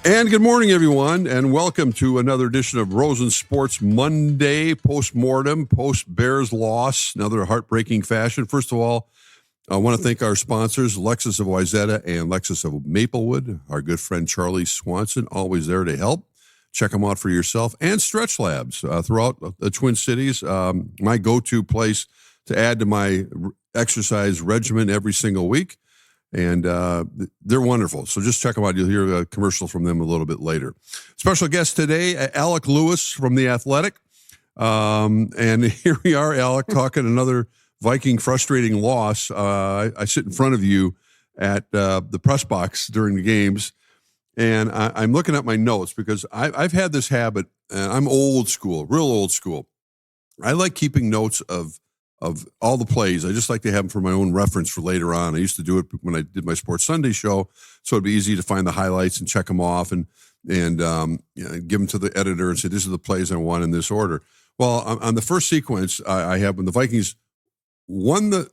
And good morning, everyone, and welcome to another edition of Rosen Sports Monday post-mortem, post-Bears loss, another heartbreaking fashion. First of all, I want to thank our sponsors, Lexus of Wayzata and Lexus of Maplewood, our good friend Charlie Swanson, always there to help. Check them out for yourself, and Stretch Labs throughout the Twin Cities, my go-to place to add to my exercise regimen every single week. And they're wonderful. So just check them out. You'll hear a commercial from them a little bit later. Special guest today, Alec Lewis from The Athletic. And here we are, Alec, talking another Viking frustrating loss. I sit in front of you at the press box during the games, and I'm looking at my notes because I've had this habit, and I'm old school, real old school. I like keeping notes of all the plays. I just like to have them for my own reference for later on. I used to do it when I did my Sports Sunday show, so it'd be easy to find the highlights and check them off and give them to the editor and say, this are the plays I want in this order. Well, on the first sequence, I have when the Vikings won the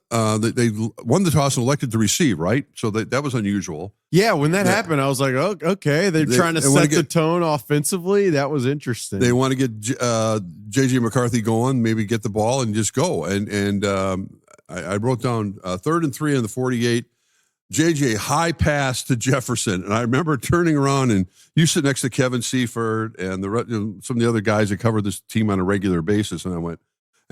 toss and elected to receive, right? So that was unusual. Yeah, when that happened, I was like, oh, okay, they're trying to set the tone offensively. That was interesting. They want to get J.J. McCarthy going, maybe get the ball and just go. And I wrote down 3rd and 3 on the 48. J.J. high pass to Jefferson. And I remember turning around, and you sit next to Kevin Seifert and some of the other guys that cover this team on a regular basis. And I went,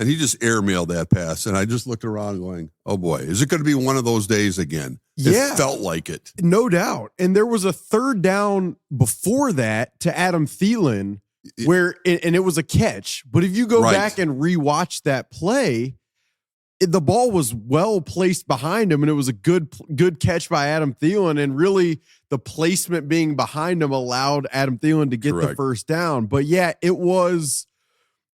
and he just airmailed that pass. And I just looked around going, oh, boy, is it going to be one of those days again? Yeah. It felt like it. No doubt. And there was a 3rd down before that to Adam Thielen where and it was a catch. But if you go back and rewatch that play, the ball was well placed behind him, and it was a good catch by Adam Thielen. And really, the placement being behind him allowed Adam Thielen to get the first down. But, yeah, it was –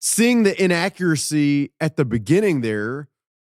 seeing the inaccuracy at the beginning there,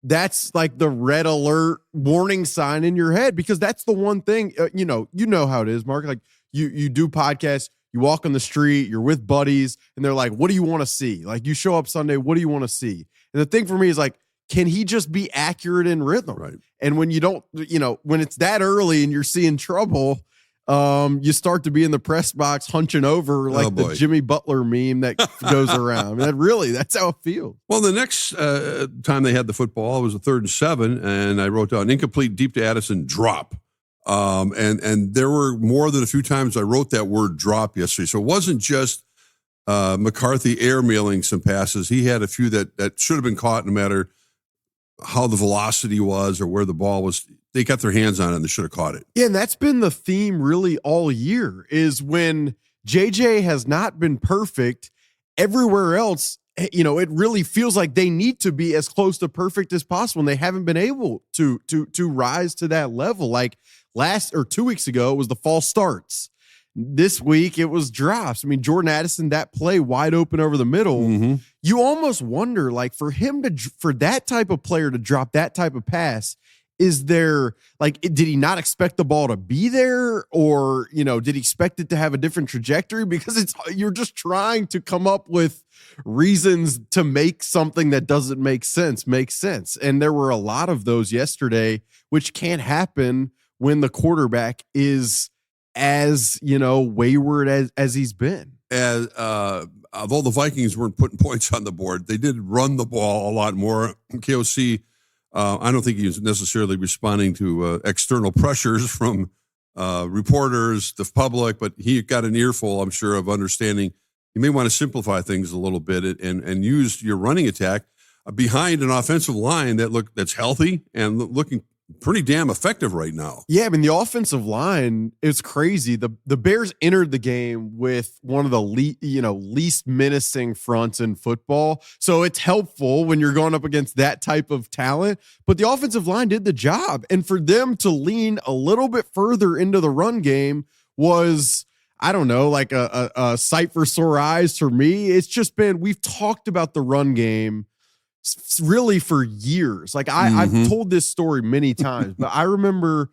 that's like the red alert warning sign in your head, because that's the one thing, you know how it is, Mark. Like you do podcasts, you walk on the street, you're with buddies, and they're like, what do you want to see? Like you show up Sunday, what do you want to see? And the thing for me is like, can he just be accurate in rhythm? Right. And when you don't, when it's that early and you're seeing trouble, you start to be in the press box hunching over like the Jimmy Butler meme that goes around. I mean, that's how it feels. Well, the next time they had the football, it was a 3rd and 7, and I wrote down incomplete, deep to Addison, drop. And there were more than a few times I wrote that word drop yesterday. So it wasn't just McCarthy airmailing some passes. He had a few that should have been caught no matter how the velocity was or where the ball was. They got their hands on it and they should have caught it. Yeah, and that's been the theme really all year, is when JJ has not been perfect, everywhere else, it really feels like they need to be as close to perfect as possible, and they haven't been able to rise to that level. Like 2 weeks ago, it was the false starts. This week, it was drops. I mean, Jordan Addison, that play wide open over the middle, you almost wonder, like, for that type of player to drop that type of pass, is there, like, did he not expect the ball to be there, or, did he expect it to have a different trajectory? Because you're just trying to come up with reasons to make something that doesn't make sense. And there were a lot of those yesterday, which can't happen when the quarterback is as, wayward as he's been. As although the Vikings weren't putting points on the board, they did run the ball a lot more. KOC, I don't think he was necessarily responding to external pressures from reporters, the public, but he got an earful, I'm sure, of understanding you may want to simplify things a little bit and use your running attack behind an offensive line that's healthy and looking pretty damn effective right now. Yeah, I mean, the offensive line is crazy. The Bears entered the game with one of the least menacing fronts in football. So it's helpful when you're going up against that type of talent. But the offensive line did the job. And for them to lean a little bit further into the run game was, I don't know, like a sight for sore eyes for me. It's just been, we've talked about the run game really for years. Like I've told this story many times, but I remember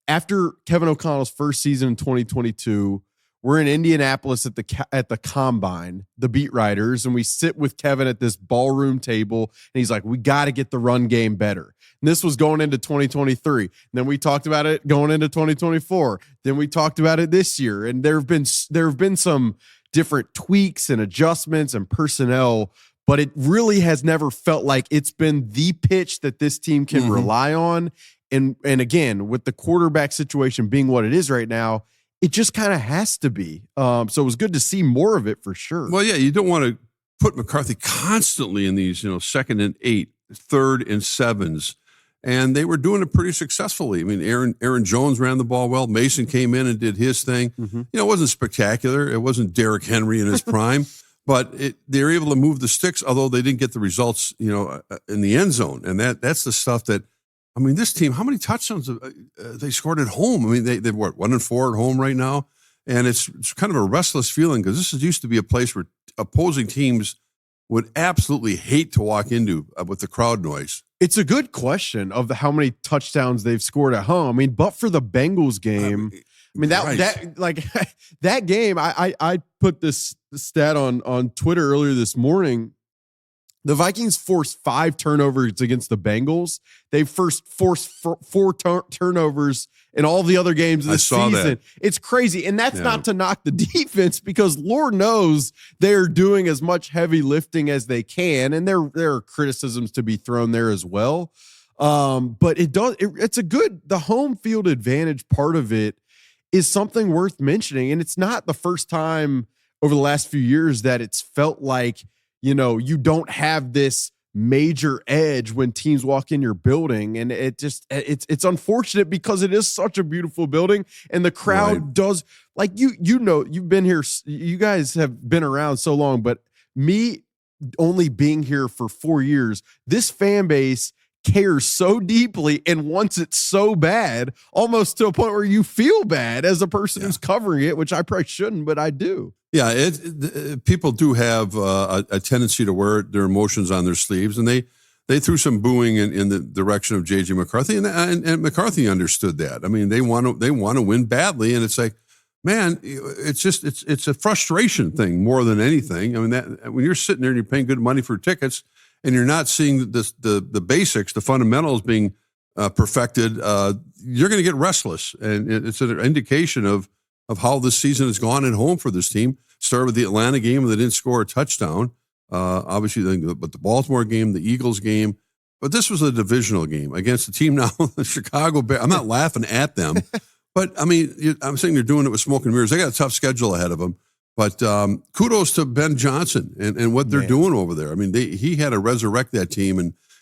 after Kevin O'Connell's first season in 2022, we're in Indianapolis at the combine, the beat writers, and we sit with Kevin at this ballroom table, and he's like, we got to get the run game better. And this was going into 2023. And then we talked about it going into 2024. Then we talked about it this year. And there have been some different tweaks and adjustments and personnel, but it really has never felt like it's been the pitch that this team can rely on. And again, with the quarterback situation being what it is right now, it just kind of has to be. So it was good to see more of it for sure. Well, yeah, you don't want to put McCarthy constantly in these, 2nd and 8, 3rd and 7s. And they were doing it pretty successfully. I mean, Aaron Jones ran the ball well. Mason came in and did his thing. It wasn't spectacular. It wasn't Derrick Henry in his prime, but they were able to move the sticks, although they didn't get the results, in the end zone. And that's the stuff that, I mean, this team, how many touchdowns they scored at home? I mean, they've 1-4 at home right now. And it's kind of a restless feeling because this used to be a place where opposing teams would absolutely hate to walk into with the crowd noise. It's a good question of how many touchdowns they've scored at home. I mean, but for the Bengals game, that game, I put this stat on Twitter earlier this morning. The Vikings forced 5 turnovers against the Bengals. They forced 4 turnovers in all the other games this season. That. It's crazy. And that's not to knock the defense because Lord knows they're doing as much heavy lifting as they can. And there are criticisms to be thrown there as well. But it's a good, the home field advantage part of it is something worth mentioning. And it's not the first time over the last few years that it's felt like, you don't have this major edge when teams walk in your building. And it's unfortunate because it is such a beautiful building and the crowd does, like, you've been here, you guys have been around so long, but me only being here for 4 years, this fan base cares so deeply and wants it so bad, almost to a point where you feel bad as a person who's covering it, which I probably shouldn't, but I do. Yeah, people do have a tendency to wear their emotions on their sleeves, and they threw some booing in the direction of J.J. McCarthy, and McCarthy understood that. I mean, they want to win badly, and it's like, man, it's a frustration thing more than anything. I mean, that when you're sitting there and you're paying good money for tickets, and you're not seeing the basics, the fundamentals being perfected, you're going to get restless, and it's an indication of how this season has gone at home for this team. Started with the Atlanta game where they didn't score a touchdown. Obviously, but the Baltimore game, the Eagles game. But this was a divisional game against the team now, the Chicago Bears. I'm not laughing at them, but I mean, I'm saying they're doing it with smoke and mirrors. They got a tough schedule ahead of them. But kudos to Ben Johnson and what they're doing over there. I mean, he had to resurrect that team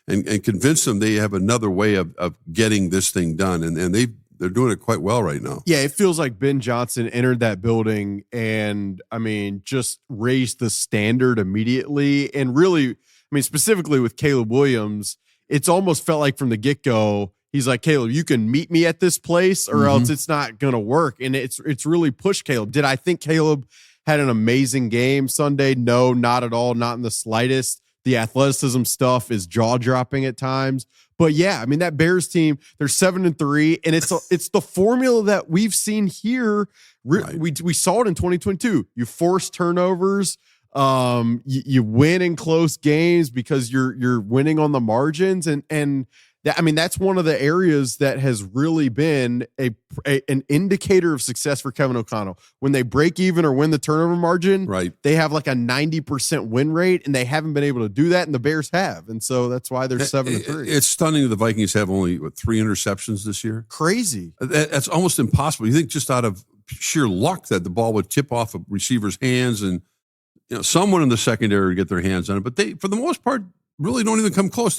and convince them they have another way of getting this thing done. And they're doing it quite well right now. Yeah, it feels like Ben Johnson entered that building and, I mean, just raised the standard immediately. And really, I mean, specifically with Caleb Williams, it's almost felt like from the get-go, he's like, Caleb, you can meet me at this place or else it's not going to work. And it's really pushed Caleb. Did I think Caleb had an amazing game Sunday? No, not at all. Not in the slightest. The athleticism stuff is jaw-dropping at times. But yeah, I mean, that Bears team, they're 7-3, and it's the formula that we've seen here. Right. We saw it in 2022. You force turnovers, you win in close games because you're winning on the margins, and that, I mean, that's one of the areas that has really been an indicator of success for Kevin O'Connell. When they break even or win the turnover margin, right, they have like a 90% win rate, and they haven't been able to do that, and the Bears have. And so that's why they're 7-3. It's stunning that the Vikings have only 3 interceptions this year. Crazy. That's almost impossible. You think just out of sheer luck that the ball would tip off a receiver's hands and someone in the secondary would get their hands on it. But they, for the most part, really don't even come close.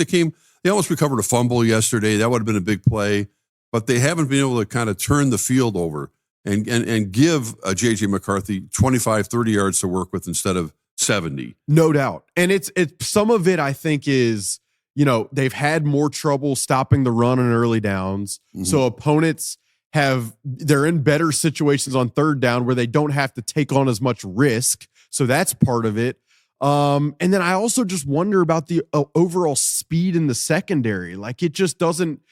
They almost recovered a fumble yesterday. That would have been a big play, but they haven't been able to kind of turn the field over and give J.J. McCarthy 25, 30 yards to work with instead of 70. No doubt. And it's some of it, I think, is, they've had more trouble stopping the run on early downs. So opponents they're in better situations on third down where they don't have to take on as much risk. So that's part of it. And then I also just wonder about the overall speed in the secondary. Like, it just doesn't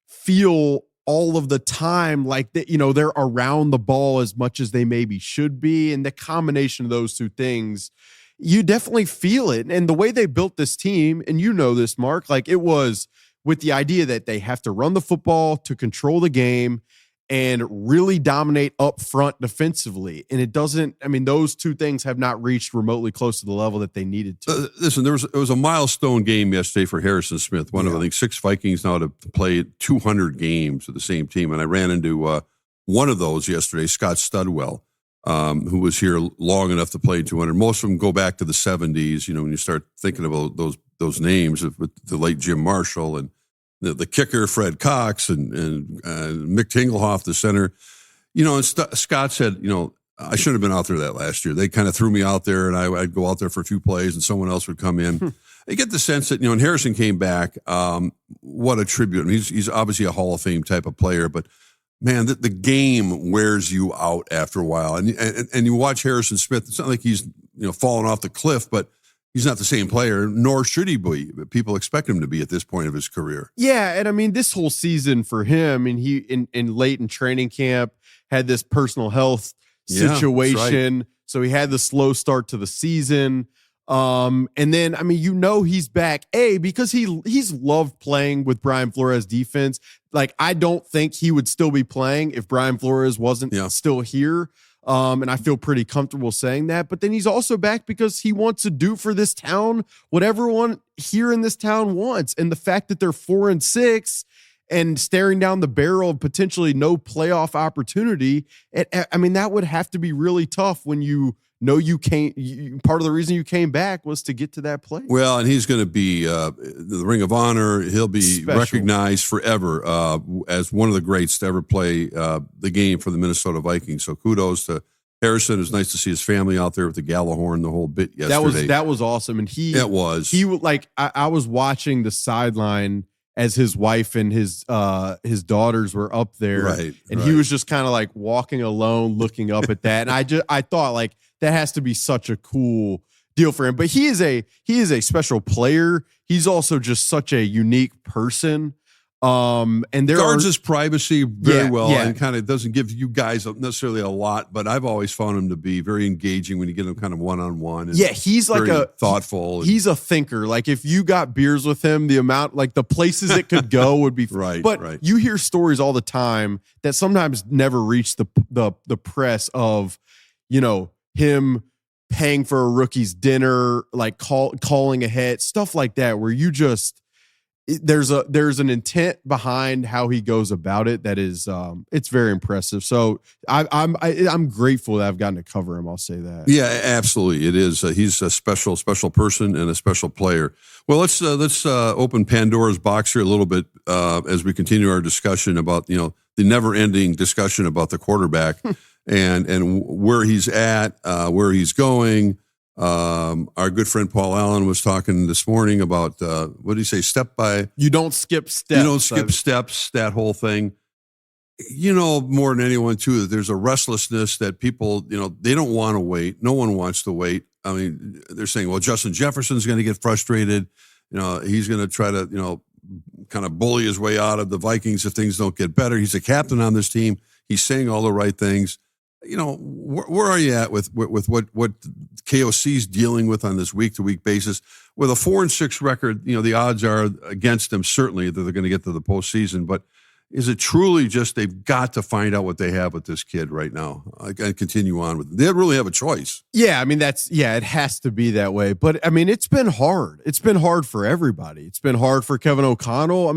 feel all of the time, like that, they're around the ball as much as they maybe should be. And the combination of those two things, you definitely feel it. And the way they built this team, and this, Mark, like it was with the idea that they have to run the football to control the game and really dominate up front defensively. And it doesn't, those two things have not reached remotely close to the level that they needed to. Listen, it was a milestone game yesterday for Harrison Smith, one of, I think, 6 Vikings now to play 200 games with the same team. And I ran into one of those yesterday, Scott Studwell, who was here long enough to play 200. Most of them go back to the 70s, when you start thinking about those names with the late Jim Marshall and the kicker, Fred Cox, and Mick Tingelhoff, the center. And Scott said, I shouldn't have been out there that last year. They kind of threw me out there, and I'd go out there for a few plays, and someone else would come in. I get the sense that, and Harrison came back, what a tribute. He's obviously a Hall of Fame type of player, but man, the game wears you out after a while. And you watch Harrison Smith, it's not like he's falling off the cliff, but he's not the same player, nor should he be. But people expect him to be at this point of his career. Yeah, and this whole season for him, and he in late in training camp had this personal health situation, right. So he had the slow start to the season. And then he's back because he's loved playing with Brian Flores defense. Like I don't think he would still be playing if Brian Flores wasn't still here. And I feel pretty comfortable saying that. But then he's also back because he wants to do for this town what everyone here in this town wants. And the fact that they're 4-6 and staring down the barrel of potentially no playoff opportunity, that would have to be really tough when you you can't. Part of the reason you came back was to get to that place. Well, and he's going to be the Ring of Honor. He'll be recognized forever as one of the greats to ever play the game for the Minnesota Vikings. So kudos to Harrison. It was nice to see his family out there with the Gallahorn, the whole bit yesterday. That was awesome. And he I was watching the sideline as his wife and his daughters were up there, right? And he was just kind of like walking alone, looking up at that. And I thought like, that has to be such a cool deal for him. But he is a special player. He's also just such a unique person. And there guards his privacy very well, yeah. And kind of doesn't give you guys necessarily a lot. But I've always found him to be very engaging when you get him kind of one-on-one. Yeah, he's like thoughtful. He's a thinker. Like if you got beers with him, the amount, like the places it could go would be right. But right. You hear stories all the time that sometimes never reach the press of, him paying for a rookie's dinner, like calling ahead, stuff like that, where you just there's an intent behind how he goes about it that is it's very impressive. So I'm grateful that I've gotten to cover him. I'll say that. Yeah, absolutely, it is. He's a special person and a special player. Well, let's open Pandora's box here a little bit as we continue our discussion about the never-ending discussion about the quarterback. And where he's at, where he's going. Our good friend Paul Allen was talking this morning about what did he say? You don't skip steps. You don't skip steps. That whole thing. More than anyone too, that there's a restlessness that people, they don't want to wait. No one wants to wait. They're saying, well, Justin Jefferson's going to get frustrated. He's going to try to, kind of bully his way out of the Vikings if things don't get better. He's a captain on this team. He's saying all the right things. Where are you at with what KOC's dealing with on this week-to-week basis? With a 4-6 record, the odds are against them certainly that they're going to get to the postseason. But is it truly just they've got to find out what they have with this kid right now and continue on with it? They really have a choice. Yeah, it has to be that way. But, it's been hard. It's been hard for everybody. It's been hard for Kevin O'Connell.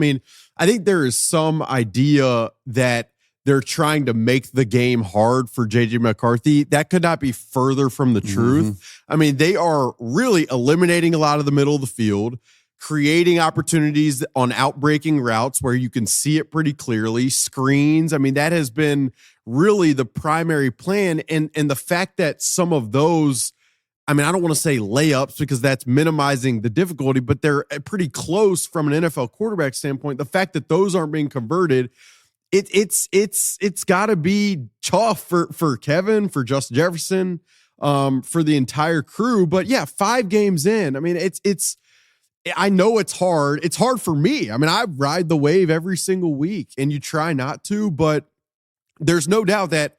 I think there is some idea that they're trying to make the game hard for JJ McCarthy. That could not be further from the truth. They are really eliminating a lot of the middle of the field, creating opportunities on outbreaking routes where you can see it pretty clearly, screens. That has been really the primary plan. And the fact that some of those, I don't want to say layups because that's minimizing the difficulty, but they're pretty close from an NFL quarterback standpoint. The fact that those aren't being converted, it's got to be tough for Kevin, for Justin Jefferson, for the entire crew. But yeah, 5 games in, I know it's hard. It's hard for me. I mean, I ride the wave every single week and you try not to, but there's no doubt that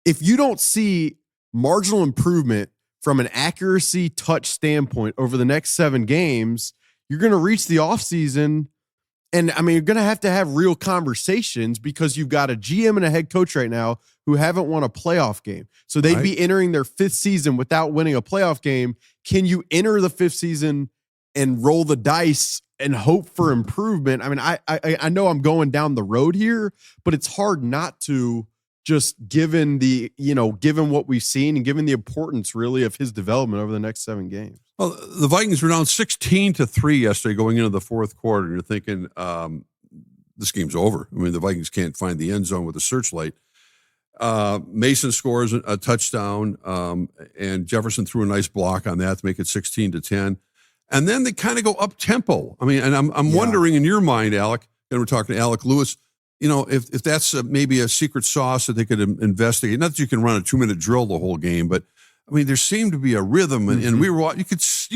if you don't see marginal improvement from an accuracy touch standpoint over the next 7 games, you're going to reach the offseason. And I mean, you're going to have real conversations because you've got a GM and a head coach right now who haven't won a playoff game. So they'd be entering their 5th season without winning a playoff game. Can you enter the 5th season and roll the dice and hope for improvement? I mean, I know I'm going down the road here, but it's hard not to, just given what we've seen and given the importance really of his development over the next 7 games. Well, the Vikings were down 16-3 yesterday going into the 4th quarter. And you're thinking, this game's over. I mean, the Vikings can't find the end zone with a searchlight. Mason scores a touchdown, and Jefferson threw a nice block on that to make it 16-10. And then they kind of go up tempo. I mean, and I'm wondering in your mind, Alec, and we're talking to Alec Lewis, if that's maybe a secret sauce that they could investigate. Not that you can run a 2-minute drill the whole game, but I mean, there seemed to be a rhythm, and we were, you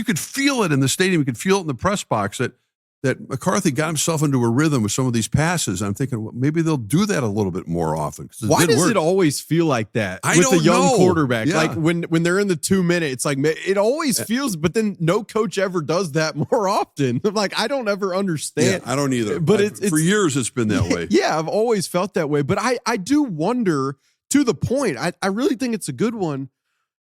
could feel it in the stadium. You could feel it in the press box that McCarthy got himself into a rhythm with some of these passes. I'm thinking, well, maybe they'll do that a little bit more often. Why does it always feel like that with a young quarterback? Yeah. Like when they're in the 2 minutes, it's like it always feels, but then no coach ever does that more often. Like, I don't ever understand. Yeah, I don't either. But it's for years it's been that way. Yeah, I've always felt that way. But I do wonder, to the point, I really think it's a good one,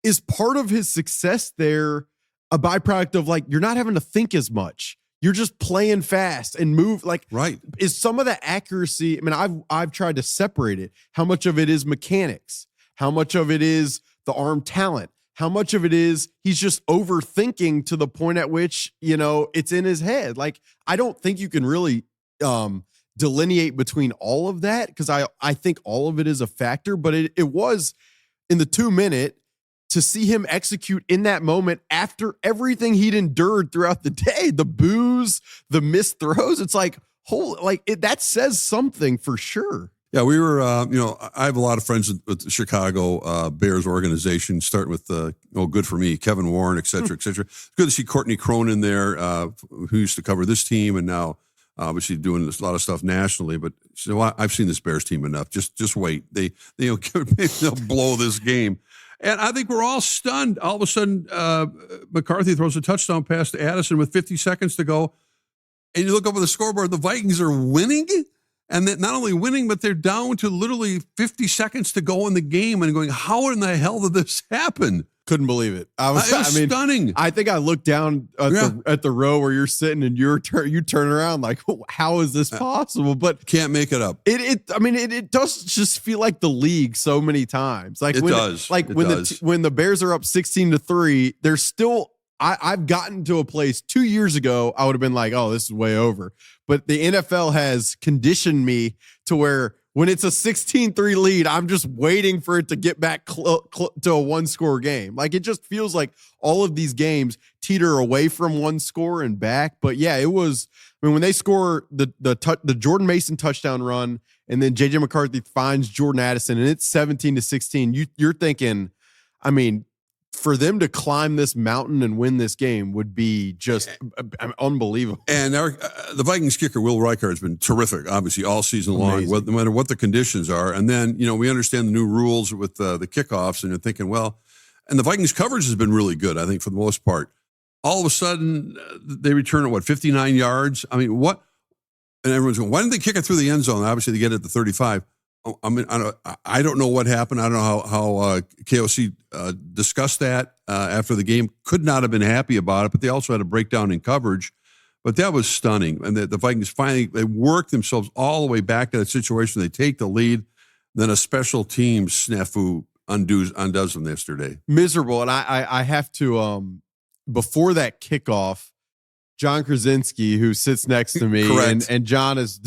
is part of his success there a byproduct of, like, you're not having to think as much. You're just playing fast and move. Like, right. Is some of the accuracy, I mean, I've tried to separate it. How much of it is mechanics? How much of it is the arm talent? How much of it is he's just overthinking to the point at which, it's in his head? Like, I don't think you can really delineate between all of that, because I think all of it is a factor, but it was in the 2-minute to see him execute in that moment after everything he'd endured throughout the day, the boos, the missed throws. It's like, that says something for sure. Yeah, we were, I have a lot of friends with the Chicago Bears organization, starting with, good for me, Kevin Warren, et cetera, et cetera. It's good to see Courtney Cronin there, who used to cover this team and now obviously doing a lot of stuff nationally. But I've seen this Bears team enough. Just wait. They'll blow this game. And I think we're all stunned. All of a sudden, McCarthy throws a touchdown pass to Addison with 50 seconds to go. And you look up at the scoreboard, the Vikings are winning. And that not only winning, but they're down to literally 50 seconds to go in the game and going, how in the hell did this happen? Couldn't believe it. It was stunning. I think I looked down at the row where you're sitting and you turn around like, how is this possible? But can't make it up. It does just feel like the league so many times. Like it does. Like when the Bears are up 16-3, there's still. I've gotten to a place 2 years ago, I would have been like, oh, this is way over. But the NFL has conditioned me to where when it's a 16-3 lead, I'm just waiting for it to get back to a 1-score game. Like, it just feels like all of these games teeter away from 1 score and back. But yeah, it was, when they score the Jordan Mason touchdown run and then JJ McCarthy finds Jordan Addison and it's 17-16, you're thinking, for them to climb this mountain and win this game would be just unbelievable. And the Vikings kicker, Will Reichard, has been terrific, obviously, all season long, no matter what the conditions are. And then, we understand the new rules with the kickoffs, and you're thinking, well, and the Vikings coverage has been really good, I think, for the most part. All of a sudden, they return at 59 yards? What? And everyone's going, why didn't they kick it through the end zone? Obviously, they get it at the 35. I don't know what happened. I don't know how KOC discussed that after the game. Could not have been happy about it, but they also had a breakdown in coverage. But that was stunning. And the Vikings finally, they worked themselves all the way back to that situation. They take the lead. Then a special teams snafu undoes them yesterday. Miserable. And I have to, before that kickoff, John Krasinski, who sits next to me, and John is,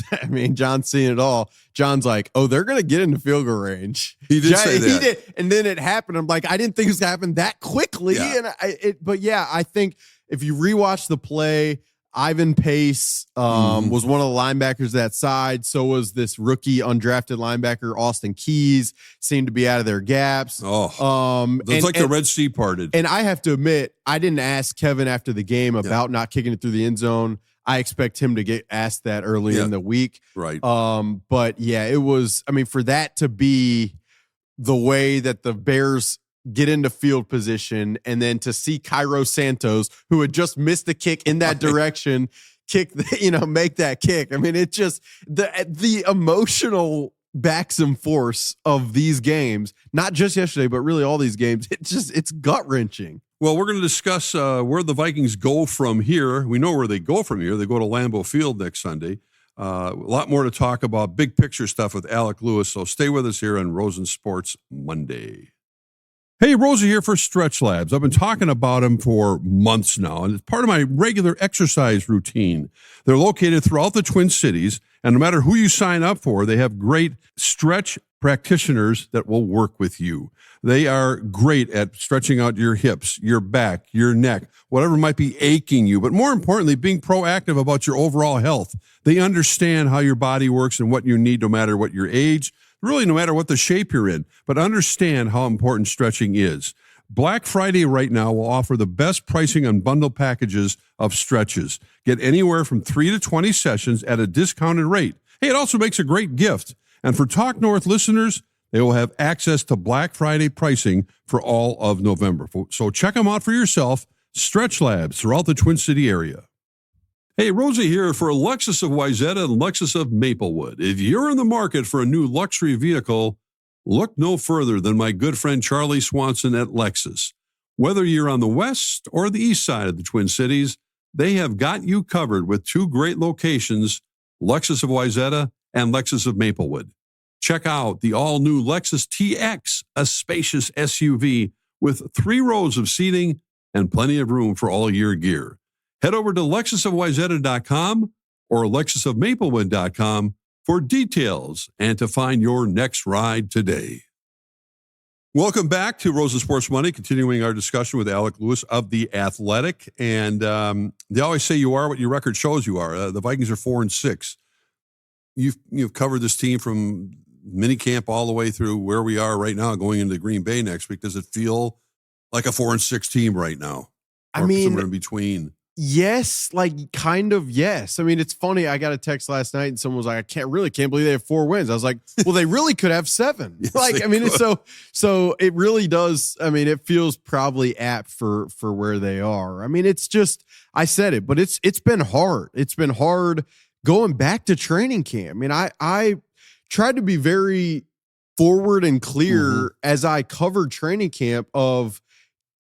John's seeing it all. John's like, oh, they're going to get into field goal range. He did say that. He did. And then it happened. I'm like, I didn't think it was going to happen that quickly. Yeah. But yeah, I think if you rewatch the play, Ivan Pace was one of the linebackers that side. So was this rookie undrafted linebacker, Austin Keys, seemed to be out of their gaps. It's like the Red Sea parted. And I have to admit, I didn't ask Kevin after the game about not kicking it through the end zone. I expect him to get asked that early in the week. Right. But yeah, it was, I mean, for that to be the way that the Bears get into field position, and then to see Cairo Santos, who had just missed the kick in that direction, make that kick. I mean, it just the emotional backs and force of these games, not just yesterday, but really all these games. It's gut wrenching. Well, we're going to discuss where the Vikings go from here. We know where they go from here. They go to Lambeau Field next Sunday. A lot more to talk about, big picture stuff with Alec Lewis. So stay with us here on Rosen Sports Monday. Hey, Rosie here for Stretch Labs. I've been talking about them for months now, and it's part of my regular exercise routine. They're located throughout the Twin Cities, and no matter who you sign up for, they have great stretch practitioners that will work with you. They are great at stretching out your hips, your back, your neck, whatever might be aching you, but more importantly, being proactive about your overall health. They understand how your body works and what you need no matter what your age, really no matter what the shape you're in, but understand how important stretching is. Black Friday right now will offer the best pricing on bundle packages of stretches. Get anywhere from 3 to 20 sessions at a discounted rate. Hey, it also makes a great gift. And for Talk North listeners, they will have access to Black Friday pricing for all of November. So check them out for yourself. Stretch Labs throughout the Twin City area. Hey, Rosie here for Lexus of Wayzata and Lexus of Maplewood. If you're in the market for a new luxury vehicle, look no further than my good friend Charlie Swanson at Lexus. Whether you're on the west or the east side of the Twin Cities, they have got you covered with two great locations, Lexus of Wayzata and Lexus of Maplewood. Check out the all-new Lexus TX, a spacious SUV with 3 rows of seating and plenty of room for all your gear. Head over to lexusofwayzata.com or lexusofmaplewood.com for details and to find your next ride today. Welcome back to Rosen Sports Money, continuing our discussion with Alec Lewis of The Athletic. And they always say you are what your record shows you are. The Vikings are 4-6. You've covered this team from minicamp all the way through where we are right now, going into Green Bay next week. Does it feel like a 4-6 team right now? Or I mean, somewhere in between? Yes, kind of yes. I mean, it's funny. I got a text last night and someone was like, I can't believe they have 4 wins. I was like, well, they really could have 7. Yes, so it really does. I mean, it feels probably apt for where they are. I mean, it's just, I said it, but it's been hard. It's been hard going back to training camp. I mean, I tried to be very forward and clear as I covered training camp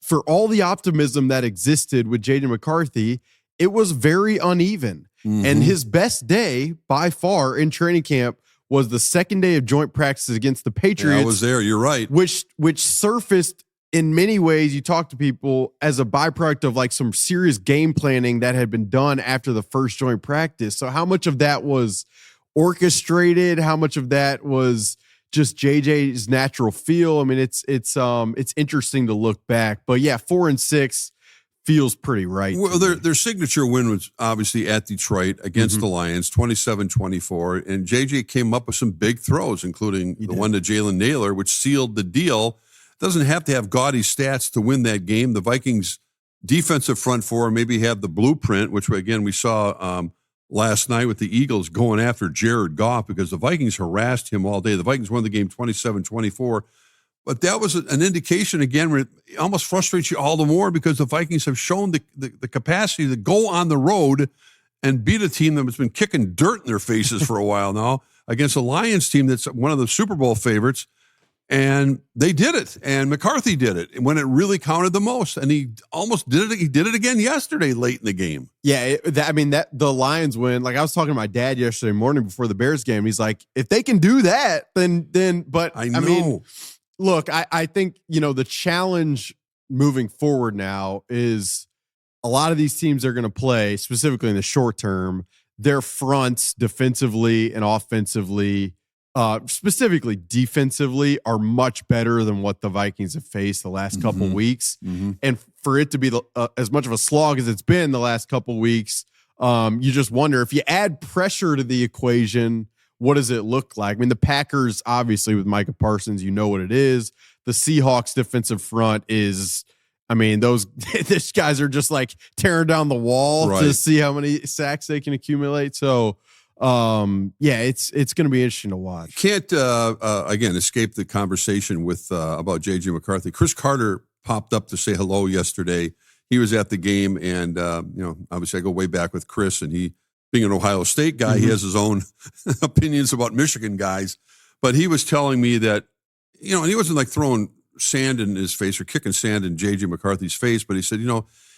for all the optimism that existed with Jaden McCarthy, it was very uneven. And his best day by far in training camp was the second day of joint practices against the Patriots. Yeah, I was there. You're right. Which surfaced in many ways. You talk to people as a byproduct of some serious game planning that had been done after the first joint practice. So how much of that was orchestrated? How much of that was just JJ's natural feel? I mean, it's interesting to look back, but yeah, 4-6 feels pretty right. Well, their signature win was obviously at Detroit against the Lions, 27-24, and JJ came up with some big throws, including one to Jalen Naylor, which sealed the deal. Doesn't have to have gaudy stats to win that game. The Vikings defensive front four maybe have the blueprint, which again we saw last night with the Eagles going after Jared Goff because the Vikings harassed him all day. The Vikings won the game 27-24. But that was an indication, again, where it almost frustrates you all the more because the Vikings have shown the capacity to go on the road and beat a team that has been kicking dirt in their faces for a while now against a Lions team that's one of the Super Bowl favorites. And they did it, and McCarthy did it when it really counted the most, and he almost did it. He did it again yesterday, late in the game. Yeah, the Lions win. Like I was talking to my dad yesterday morning before the Bears game. He's like, if they can do that, then. But I know. I mean, look, I think the challenge moving forward now is a lot of these teams are going to play specifically in the short term. Their fronts defensively and offensively. Specifically defensively, are much better than what the Vikings have faced the last couple weeks. And for it to be as much of a slog as it's been the last couple weeks, You just wonder if you add pressure to the equation, what does it look like? I mean, the Packers, obviously, with Micah Parsons, you know what it is. The Seahawks defensive front is, I mean, these guys are just like tearing down the wall to see how many sacks they can accumulate. So, it's going to be interesting to watch. Can't, again, escape the conversation with about J.J. McCarthy. Chris Carter popped up to say hello yesterday. He was at the game, and, obviously I go way back with Chris, and he, being an Ohio State guy, he has his own opinions about Michigan guys. But he was telling me that, and he wasn't like throwing sand in his face or kicking sand in J.J. McCarthy's face, but he said,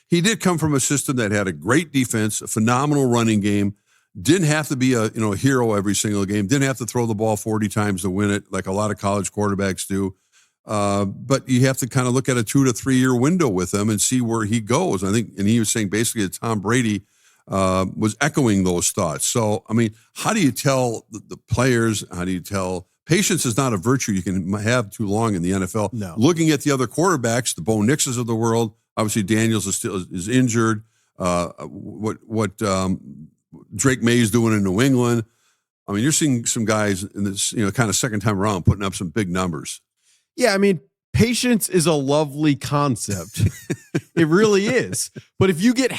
he did come from a system that had a great defense, a phenomenal running game, didn't have to be a hero every single game, didn't have to throw the ball 40 times to win it like a lot of college quarterbacks do. But you have to kind of look at a 2 to 3 year window with him and see where he goes. I think, and he was saying basically that Tom Brady was echoing those thoughts. So, I mean, how do you tell the players? How do you tell? Patience is not a virtue you can have too long in the NFL. No. Looking at the other quarterbacks, the Bo Nixes of the world, obviously Daniels is injured. What Drake May is doing in New England. I mean, you're seeing some guys in this, kind of second time around putting up some big numbers. Yeah, I mean, patience is a lovely concept. It really is. But if you get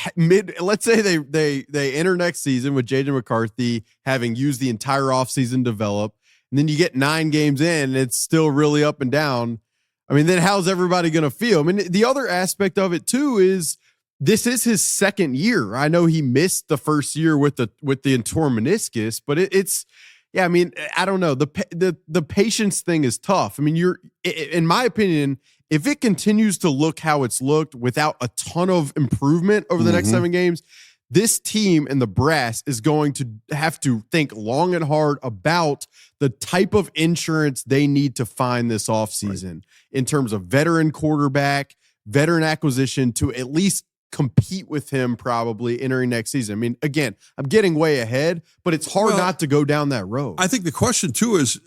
let's say they enter next season with J.J. McCarthy having used the entire offseason to develop, and then you get 9 games in and it's still really up and down. I mean, then how's everybody going to feel? I mean, the other aspect of it too is this is his second year. I know he missed the first year with the torn meniscus, but it's yeah, I mean, I don't know. The patience thing is tough. I mean, in my opinion, if it continues to look how it's looked without a ton of improvement over the next 7 games, this team and the brass is going to have to think long and hard about the type of insurance they need to find this offseason in terms of veteran quarterback, veteran acquisition to at least compete with him probably entering next season. I mean, again, I'm getting way ahead, but it's hard not to go down that road. I think the question too is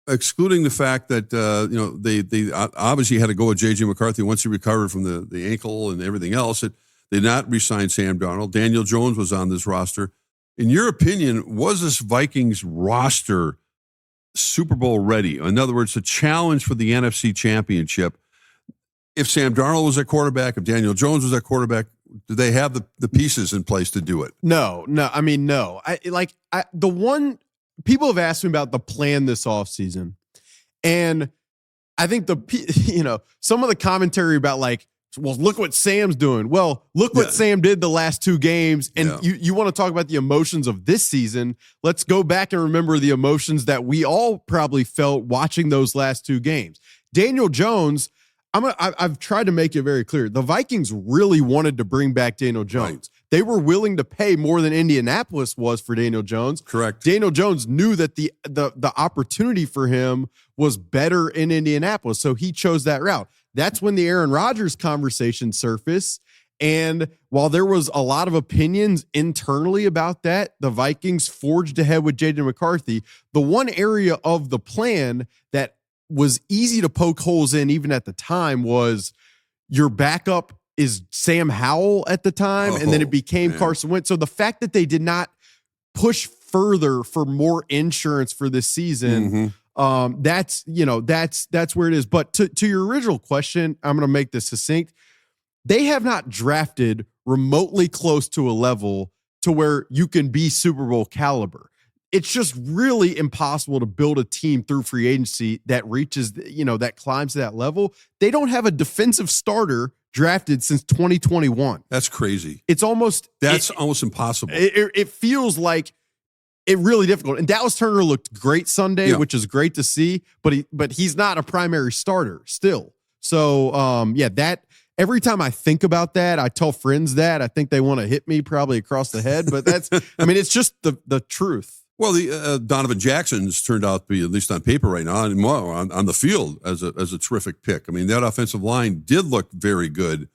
excluding the fact that, they obviously had to go with J.J. McCarthy once he recovered from the ankle and everything else. They did not re-sign Sam Darnold. Daniel Jones was on this roster. In your opinion, was this Vikings roster Super Bowl ready? In other words, a challenge for the NFC Championship. If Sam Darnold was at quarterback, if Daniel Jones was at quarterback, do they have the pieces in place to do it? No. I mean, no. People have asked me about the plan this offseason. And I think some of the commentary about well, look what Sam's doing. Well, look what Sam did the last 2 games. And you want to talk about the emotions of this season. Let's go back and remember the emotions that we all probably felt watching those last 2 games. Daniel Jones, I've tried to make it very clear. The Vikings really wanted to bring back Daniel Jones. Right. They were willing to pay more than Indianapolis was for Daniel Jones. Correct. Daniel Jones knew that the opportunity for him was better in Indianapolis, so he chose that route. That's when the Aaron Rodgers conversation surfaced. And while there was a lot of opinions internally about that, the Vikings forged ahead with J.J. McCarthy. The one area of the plan that was easy to poke holes in even at the time was your backup is Sam Howell at the time, and then it became Carson Wentz. So the fact that they did not push further for more insurance for this season, that's where it is. But to your original question, I'm going to make this succinct. They have not drafted remotely close to a level to where you can be Super Bowl caliber. It's just really impossible to build a team through free agency that reaches, that climbs to that level. They don't have a defensive starter drafted since 2021. That's crazy. It's almost impossible. It feels like it really difficult. And Dallas Turner looked great Sunday, which is great to see, but he's not a primary starter still. So that every time I think about that, I tell friends that I think they want to hit me probably across the head, but it's just the truth. Well, the Donovan Jackson's turned out to be, at least on paper right now, and more on the field as a terrific pick. I mean, that offensive line did look very good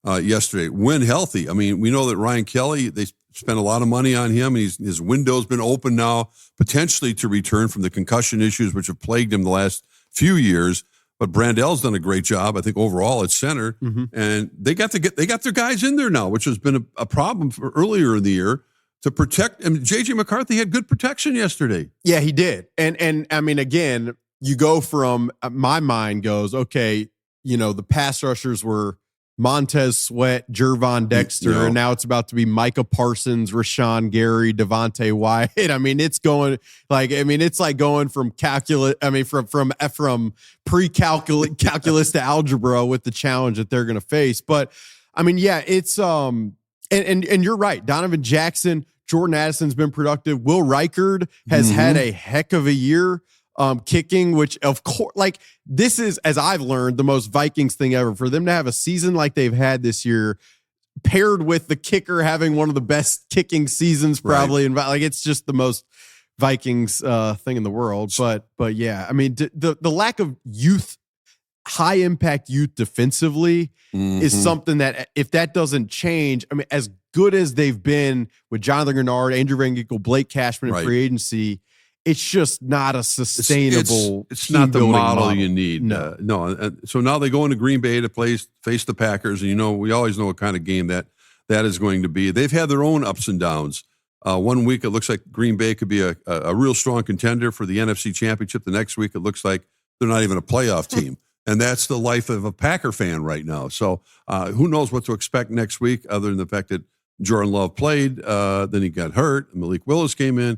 yesterday when healthy. I mean, we know that Ryan Kelly, they spent a lot of money on him, and his window's been open now, potentially to return from the concussion issues which have plagued him the last few years. but Brandell's done a great job, I think, overall at center. And they got their guys in there now, which has been a problem for earlier in the year to protect. And JJ McCarthy had good protection yesterday. Yeah, he did. And I mean, again, you go from my mind goes, okay, the pass rushers were Montez Sweat, Jervon Dexter, and now it's about to be Micah Parsons, Rashawn Gary, Devontae Wyatt. I mean, it's like going from calculus. I mean, from pre-calculus to algebra with the challenge that they're going to face. But I mean, yeah, it's and you're right. Donovan Jackson, Jordan Addison's been productive. Will Reichard has had a heck of a year. Kicking, which of course, like this is, as I've learned, the most Vikings thing ever for them to have a season like they've had this year, paired with the kicker having one of the best kicking seasons probably. And like, it's just the most Vikings thing in the world. But yeah, I mean, the lack of youth, high impact youth defensively is something that if that doesn't change, I mean, as good as they've been with Jonathan Grenard, Andrew Van Ginkel, Blake Cashman in free agency, it's just not a sustainable. It's not the model you need. No. So now they go into Green Bay to face the Packers, and we always know what kind of game that is going to be. They've had their own ups and downs. 1 week it looks like Green Bay could be a real strong contender for the NFC Championship. The next week it looks like they're not even a playoff team, and that's the life of a Packer fan right now. So who knows what to expect next week, other than the fact that Jordan Love played, then he got hurt. Malik Willis came in.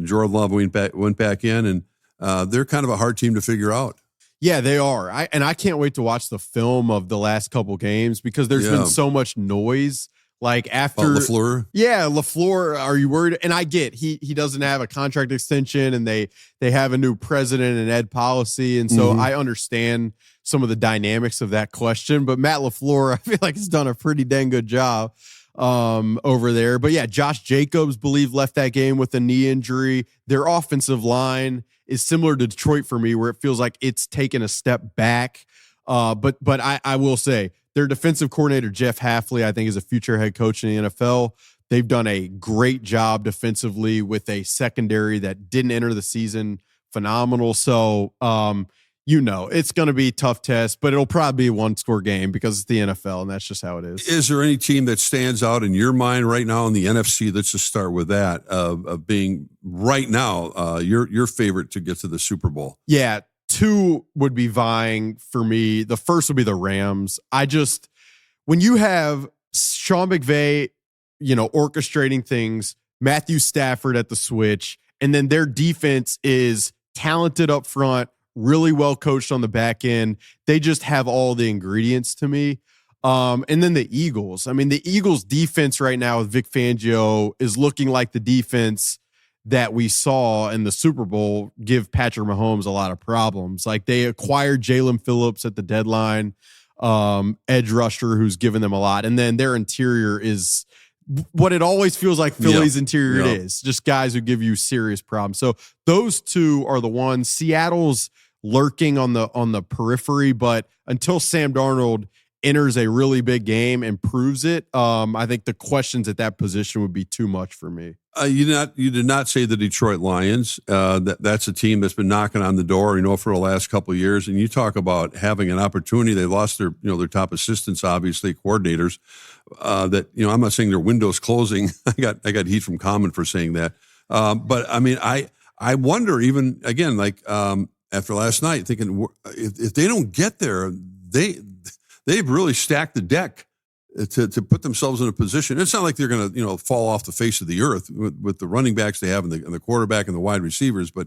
Jordan Love went back in, and they're kind of a hard team to figure out. Yeah, they are. I can't wait to watch the film of the last couple games because there's been so much noise. Like after LaFleur. Yeah, LaFleur, are you worried? And I get he doesn't have a contract extension, and they have a new president and ed policy. And so I understand some of the dynamics of that question. But Matt LaFleur, I feel like has done a pretty dang good job over there. But yeah, Josh Jacobs, left that game with a knee injury. Their offensive line is similar to Detroit for me, where it feels like it's taken a step back. But I will say their defensive coordinator, Jeff Hafley, I think is a future head coach in the NFL. They've done a great job defensively with a secondary that didn't enter the season phenomenal. So, it's going to be a tough test, but it'll probably be a one-score game because it's the NFL, and that's just how it is. Is there any team that stands out in your mind right now in the NFC? Let's just start with that, of being right now your favorite to get to the Super Bowl. Yeah, two would be vying for me. The first would be the Rams. When you have Sean McVay, orchestrating things, Matthew Stafford at the switch, and then their defense is talented up front, really well coached on the back end. They just have all the ingredients to me. And then the Eagles. I mean, the Eagles defense right now with Vic Fangio is looking like the defense that we saw in the Super Bowl give Patrick Mahomes a lot of problems. Like they acquired Jalen Phillips at the deadline, edge rusher who's given them a lot. And then their interior is what it always feels like Philly's interior is, just guys who give you serious problems. So those two are the ones. Seattle's lurking on the periphery, but until Sam Darnold enters a really big game and proves it, I think the questions at that position would be too much for me. You did not say the Detroit Lions. That's a team that's been knocking on the door, for the last couple of years. And you talk about having an opportunity. They lost their top assistants, obviously coordinators. I'm not saying their window's closing. I got heat from Common for saying that. But I mean, I wonder even again, like after last night, thinking if they don't get there, they've really stacked the deck to put themselves in a position. It's not like they're going to fall off the face of the earth with the running backs they have and the quarterback and the wide receivers, but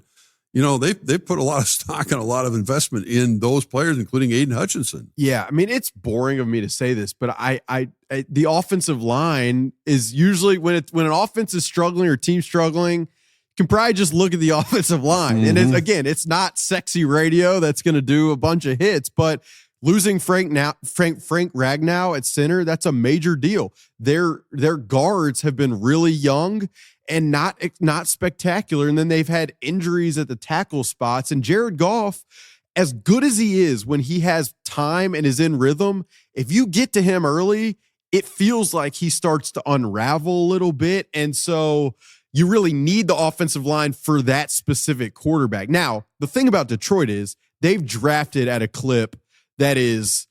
they put a lot of stock and a lot of investment in those players, including Aiden Hutchinson. Yeah, I mean, it's boring of me to say this, but I the offensive line is usually when an offense is struggling or team struggling, you can probably just look at the offensive line. And it's not sexy radio that's going to do a bunch of hits, but losing Frank Ragnow at center, that's a major deal. Their guards have been really young and not spectacular. And then they've had injuries at the tackle spots. And Jared Goff, as good as he is when he has time and is in rhythm, if you get to him early, it feels like he starts to unravel a little bit. And so you really need the offensive line for that specific quarterback. Now, the thing about Detroit is they've drafted at a clip that is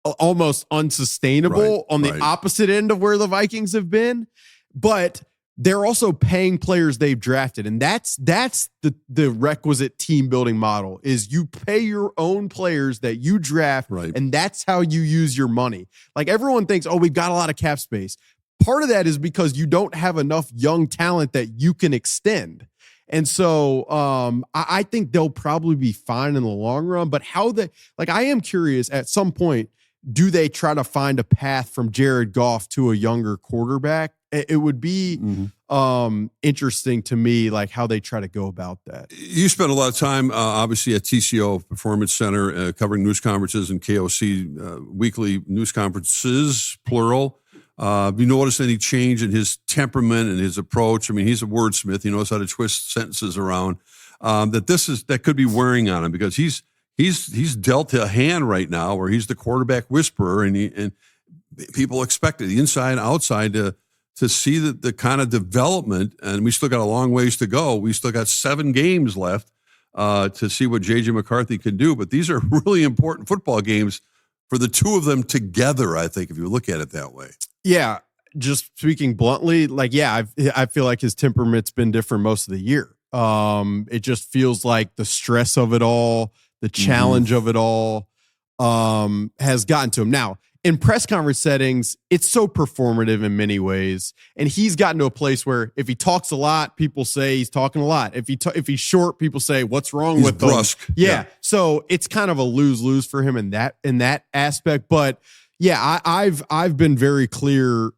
almost unsustainable on the opposite end of where the Vikings have been, but they're also paying players they've drafted. And that's the requisite team building model is you pay your own players that you draft. And that's how you use your money. Like everyone thinks, oh, we've got a lot of cap space. Part of that is because you don't have enough young talent that you can extend. And so I think they'll probably be fine in the long run, but I am curious at some point, do they try to find a path from Jared Goff to a younger quarterback? It would be interesting to me, like how they try to go about that. You spent a lot of time, obviously, at TCO Performance Center covering news conferences and KOC weekly news conferences, plural. Have you noticed any change in his temperament and his approach? I mean, he's a wordsmith. He knows how to twist sentences around. That could be wearing on him because he's dealt a hand right now where he's the quarterback whisperer, and people expect it, the inside and outside, to see the kind of development. And we still got a long ways to go. We still got 7 games left to see what J.J. McCarthy can do. But these are really important football games for the two of them together, I think, if you look at it that way. Yeah, just speaking bluntly, I feel like his temperament's been different most of the year. It just feels like the stress of it all, the challenge of it all has gotten to him. Now, in press conference settings, it's so performative in many ways. And he's gotten to a place where if he talks a lot, people say he's talking a lot. If he's short, people say, what's wrong with him? Brusque. Yeah. So it's kind of a lose-lose for him in that aspect. But yeah, I've been very clear,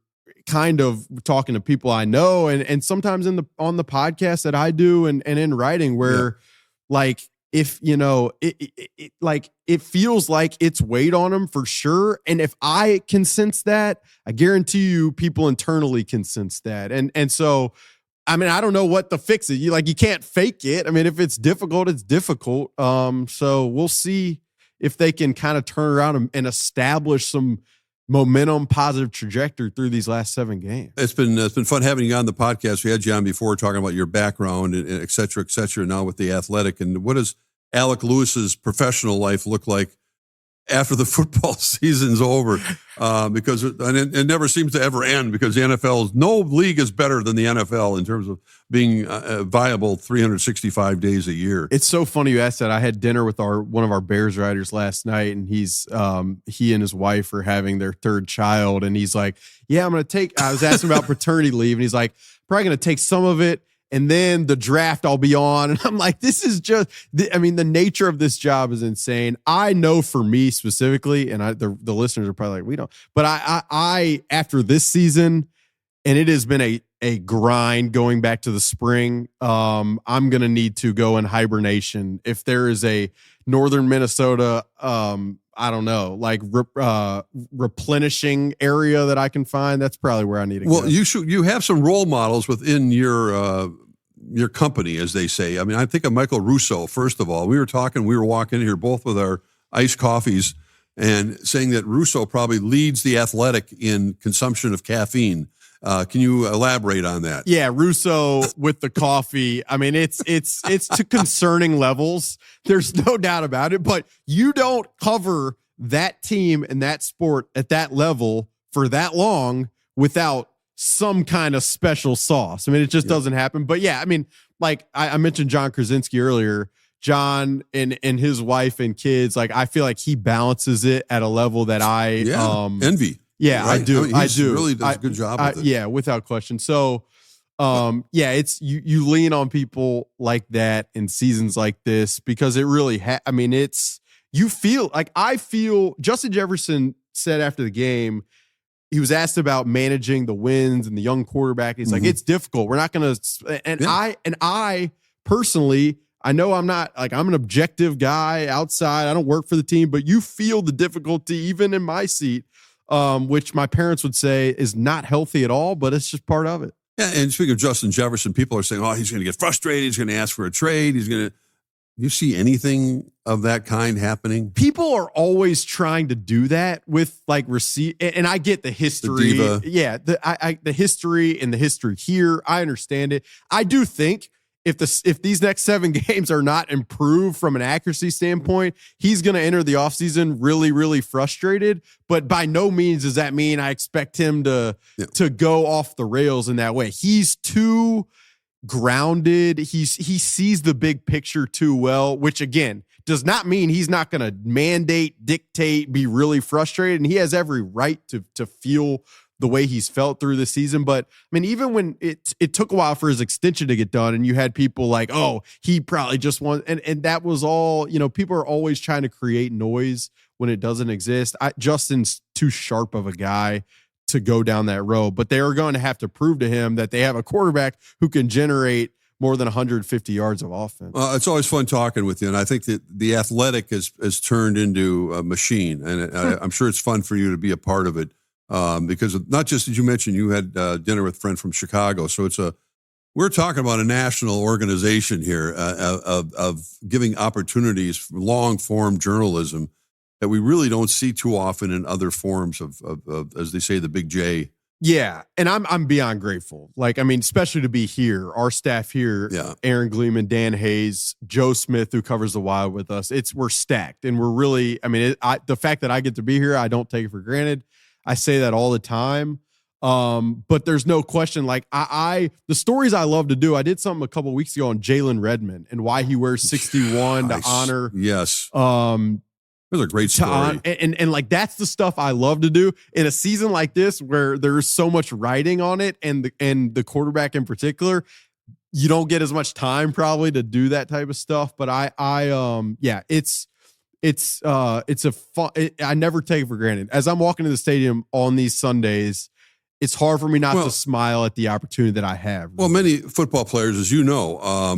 kind of talking to people I know, and sometimes on the podcast that I do and in writing, where if it feels like it's weighed on him for sure. And if I can sense that, I guarantee you people internally can sense that. And so, I mean, I don't know what the fix is. You can't fake it. I mean, if it's difficult, it's difficult. So we'll see if they can kind of turn around and establish some momentum, positive trajectory through these last 7 games. It's been fun having you on the podcast. We had you on before talking about your background and et cetera, now with the Athletic. And what does Alec Lewis's professional life look like after the football season's over? Because it never seems to ever end, because the NFL, no league is better than the NFL in terms of being viable 365 days a year. It's so funny you asked that. I had dinner with one of our Bears writers last night, and he and his wife are having their 3rd child, and he's like, yeah, I was asking about paternity leave, and he's like, probably going to take some of it, and then the draft I'll be on. And I'm like, this is just, the nature of this job is insane. I know for me specifically, and the listeners are probably like, we don't, but I after this season, and it has been a grind going back to the spring, I'm going to need to go in hibernation. If there is a northern Minnesota, I don't know, replenishing area that I can find, that's probably where I need to go. Well, you have some role models within your company, as they say. I mean, I think of Michael Russo, first of all. We were walking in here both with our iced coffees and saying that Russo probably leads the Athletic in consumption of caffeine. Can you elaborate on that? Yeah, Russo with the coffee. I mean, it's to concerning levels. There's no doubt about it. But you don't cover that team and that sport at that level for that long without some kind of special sauce. I mean, it just doesn't happen. But yeah, I mean, like I mentioned John Krasinski earlier. John and his wife and kids, I feel like he balances it at a level that I envy. Yeah, right. I do. I do. Really does a good job with it. Yeah, without question. So, it's you lean on people like that in seasons like this because it really. You feel like I feel. Justin Jefferson said after the game, he was asked about managing the wins and the young quarterback. He's like, it's difficult. We're not going to. And I personally, I know I'm not I'm an objective guy outside. I don't work for the team, but you feel the difficulty even in my seat. Which my parents would say is not healthy at all, but it's just part of it. Yeah, and speaking of Justin Jefferson, people are saying, oh, he's going to get frustrated. He's going to ask for a trade. You see anything of that kind happening? People are always trying to do that with receive, and I get the history. The diva. Yeah, the history and the history here. I understand it. I do think if these next 7 games are not improved from an accuracy standpoint, he's going to enter the offseason really, really frustrated. But by no means does that mean I expect him to go off the rails in that way. He's too grounded. He sees the big picture too well, which again does not mean he's not going to mandate, dictate, be really frustrated. And he has every right to feel the way he's felt through the season. But I mean, even when it took a while for his extension to get done, and you had people like, oh, he probably just wants, and that was all, people are always trying to create noise when it doesn't exist. Justin's too sharp of a guy to go down that road, but they are going to have to prove to him that they have a quarterback who can generate more than 150 yards of offense. It's always fun talking with you, and I think that the Athletic has turned into a machine, and I'm sure it's fun for you to be a part of it. Because not just, as you mentioned, you had dinner with a friend from Chicago. So we're talking about a national organization here of giving opportunities for long form journalism that we really don't see too often in other forms of as they say, the big J. Yeah. And I'm beyond grateful. Like, I mean, especially to be here, our staff here, Aaron Gleeman, Dan Hayes, Joe Smith, who covers the Wild with us. We're stacked, and we're really, I mean, the fact that I get to be here, I don't take it for granted. I say that all the time. But there's no question. Like the stories I love to do, I did something a couple of weeks ago on Jalen Redmond and why he wears 61 to honor. Yes. It was a great story. And like, that's the stuff I love to do in a season like this, where there's so much writing on it. And the quarterback in particular, you don't get as much time probably to do that type of stuff. But it's a fun. I never take it for granted. As I'm walking to the stadium on these Sundays, it's hard for me not to smile at the opportunity that I have. Well, many football players, as you know,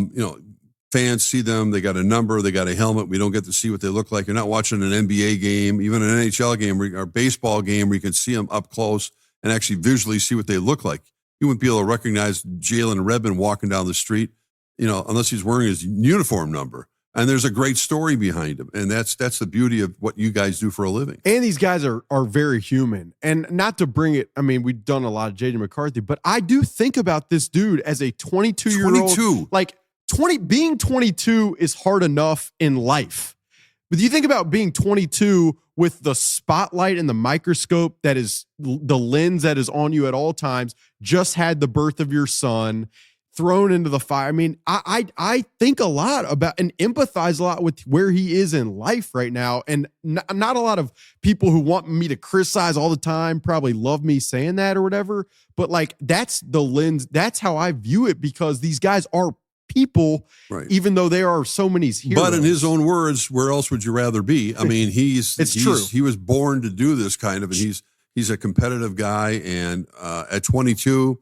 fans see them. They got a number. They got a helmet. We don't get to see what they look like. You're not watching an NBA game, even an NHL game or baseball game where you can see them up close and actually visually see what they look like. You wouldn't be able to recognize Jalen Redmond walking down the street, unless he's wearing his uniform number. And there's a great story behind him. And that's the beauty of what you guys do for a living. And these guys are very human. And not to bring it, I mean, we've done a lot of J.J. McCarthy, but I do think about this dude as a 22-year-old. 22. Like, being 22 is hard enough in life. But you think about being 22 with the spotlight and the microscope that is the lens that is on you at all times, just had the birth of your son, thrown into the fire. I mean, I think a lot about and empathize a lot with where he is in life right now. And not a lot of people who want me to criticize all the time probably love me saying that or whatever. But like, that's the lens. That's how I view it, because these guys are people, right, even though there are so many heroes. But in his own words, where else would you rather be? I mean, it's true. He was born to do this kind of, and he's a competitive guy. And at 22,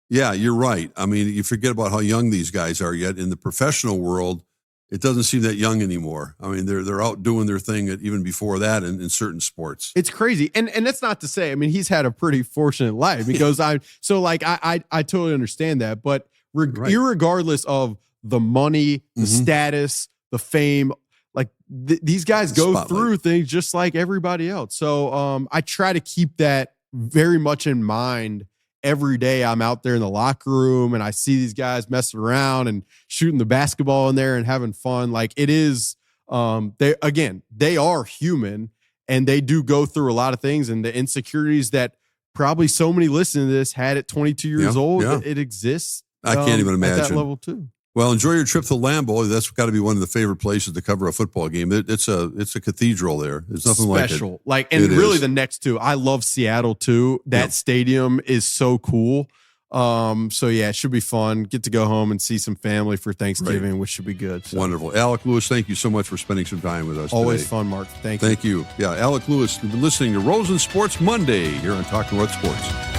yeah, you're right. I mean, you forget about how young these guys are yet. In the professional world, it doesn't seem that young anymore. I mean, they're out doing their thing even before that in certain sports. It's crazy. And that's not to say, I mean, he's had a pretty fortunate life, because I totally understand that. But irregardless of the money, the status, the fame, like these guys go through things just like everybody else. So I try to keep that very much in mind. Every day I'm out there in the locker room and I see these guys messing around and shooting the basketball in there and having fun. Like, it is, they are human, and they do go through a lot of things, and the insecurities that probably so many listening to this had at 22 years old, it exists. I can't even imagine at that level too. Well, enjoy your trip to Lambeau. That's got to be one of the favorite places to cover a football game. It's a cathedral there. There's nothing special. Really the next two. I love Seattle too. That stadium is so cool. So yeah, it should be fun. Get to go home and see some family for Thanksgiving, which should be good. So. Wonderful. Alec Lewis, thank you so much for spending some time with us. Always today. Fun, Mark. Thank you. Thank you. Yeah, Alec Lewis, you've been listening to Rosen Sports Monday here on Talk North Sports.